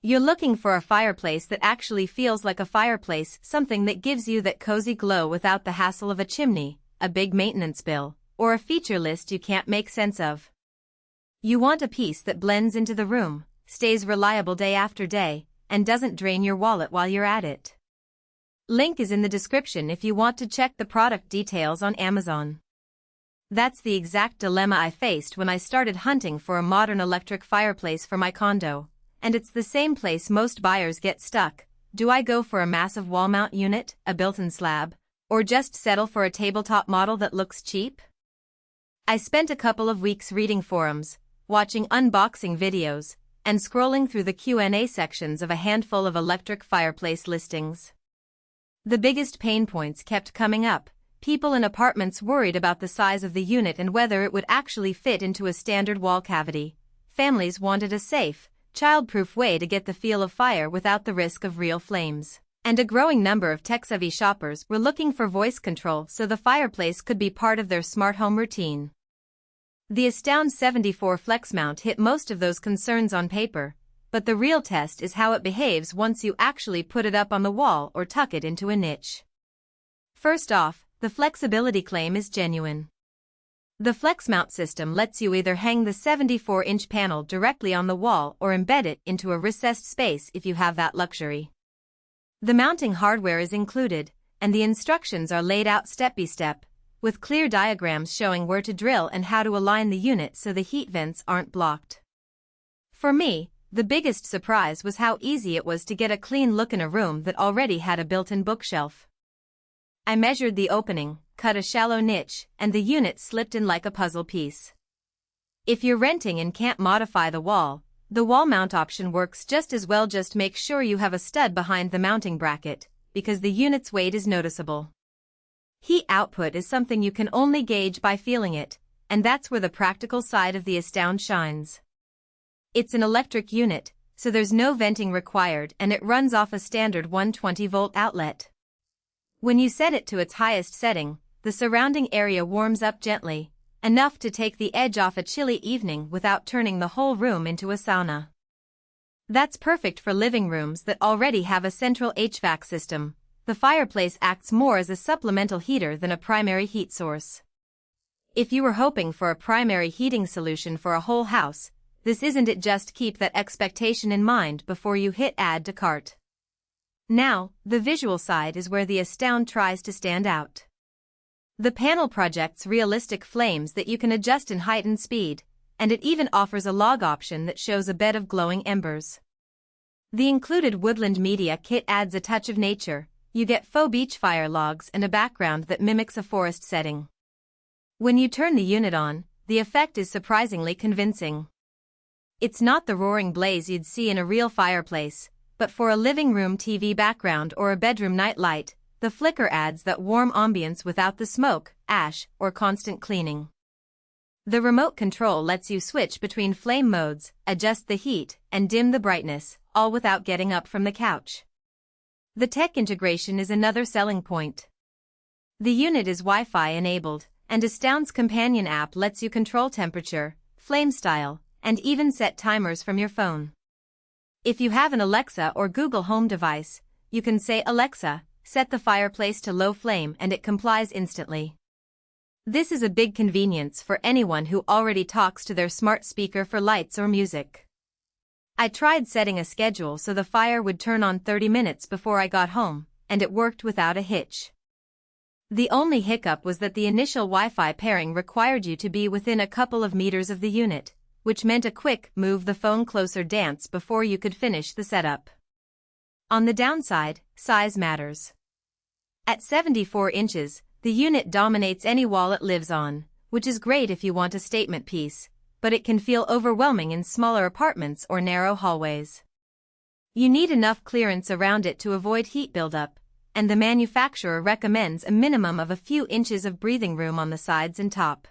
You're looking for a fireplace that actually feels like a fireplace, something that gives you that cozy glow without the hassle of a chimney, a big maintenance bill, or a feature list you can't make sense of. You want a piece that blends into the room, stays reliable day after day, and doesn't drain your wallet while you're at it. Link is in the description if you want to check the product details on Amazon. That's the exact dilemma I faced when I started hunting for a modern electric fireplace for my condo, and it's the same place most buyers get stuck. Do I go for a massive wall mount unit, a built-in slab, or just settle for a tabletop model that looks cheap? I spent a couple of weeks reading forums, watching unboxing videos, and scrolling through the Q&A sections of a handful of electric fireplace listings. The biggest pain points kept coming up. People in apartments worried about the size of the unit and whether it would actually fit into a standard wall cavity. Families wanted a safe, child-proof way to get the feel of fire without the risk of real flames. And a growing number of tech-savvy shoppers were looking for voice control so the fireplace could be part of their smart home routine. The Astound 74 FlexMount hit most of those concerns on paper, but the real test is how it behaves once you actually put it up on the wall or tuck it into a niche. First off, the flexibility claim is genuine. The FlexMount system lets you either hang the 74-inch panel directly on the wall or embed it into a recessed space if you have that luxury. The mounting hardware is included, and the instructions are laid out step by step, with clear diagrams showing where to drill and how to align the unit so the heat vents aren't blocked. For me, the biggest surprise was how easy it was to get a clean look in a room that already had a built-in bookshelf. I measured the opening, cut a shallow niche, and the unit slipped in like a puzzle piece. If you're renting and can't modify the wall mount option works just as well. Just make sure you have a stud behind the mounting bracket, because the unit's weight is noticeable. Heat output is something you can only gauge by feeling it, and that's where the practical side of the Astound shines. It's an electric unit, so there's no venting required and it runs off a standard 120-volt outlet. When you set it to its highest setting, the surrounding area warms up gently, enough to take the edge off a chilly evening without turning the whole room into a sauna. That's perfect for living rooms that already have a central HVAC system. The fireplace acts more as a supplemental heater than a primary heat source. If you were hoping for a primary heating solution for a whole house, this isn't it. Just keep that expectation in mind before you hit add to cart. Now, the visual side is where the Astound tries to stand out. The panel projects realistic flames that you can adjust in height and speed, and it even offers a log option that shows a bed of glowing embers. The included Woodland media kit adds a touch of nature. You get faux beach fire logs and a background that mimics a forest setting. When you turn the unit on, the effect is surprisingly convincing. It's not the roaring blaze you'd see in a real fireplace, but for a living room TV background or a bedroom night light, the flicker adds that warm ambience without the smoke, ash, or constant cleaning. The remote control lets you switch between flame modes, adjust the heat, and dim the brightness, all without getting up from the couch. The tech integration is another selling point. The unit is Wi-Fi enabled, and Astound's companion app lets you control temperature, flame style, and even set timers from your phone. If you have an Alexa or Google Home device, you can say, "Alexa, set the fireplace to low flame," and it complies instantly. This is a big convenience for anyone who already talks to their smart speaker for lights or music. I tried setting a schedule so the fire would turn on 30 minutes before I got home, and it worked without a hitch. The only hiccup was that the initial Wi-Fi pairing required you to be within a couple of meters of the unit, which meant a quick move the phone closer dance before you could finish the setup. On the downside, size matters. At 74 inches, the unit dominates any wall it lives on, which is great if you want a statement piece, but it can feel overwhelming in smaller apartments or narrow hallways. You need enough clearance around it to avoid heat buildup, and the manufacturer recommends a minimum of a few inches of breathing room on the sides and top.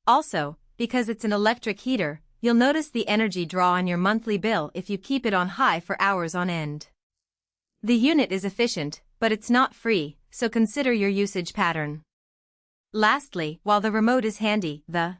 Also, because it's an electric heater, you'll notice the energy draw on your monthly bill if you keep it on high for hours on end. The unit is efficient, but it's not free, so consider your usage pattern. Lastly, while the remote is handy, the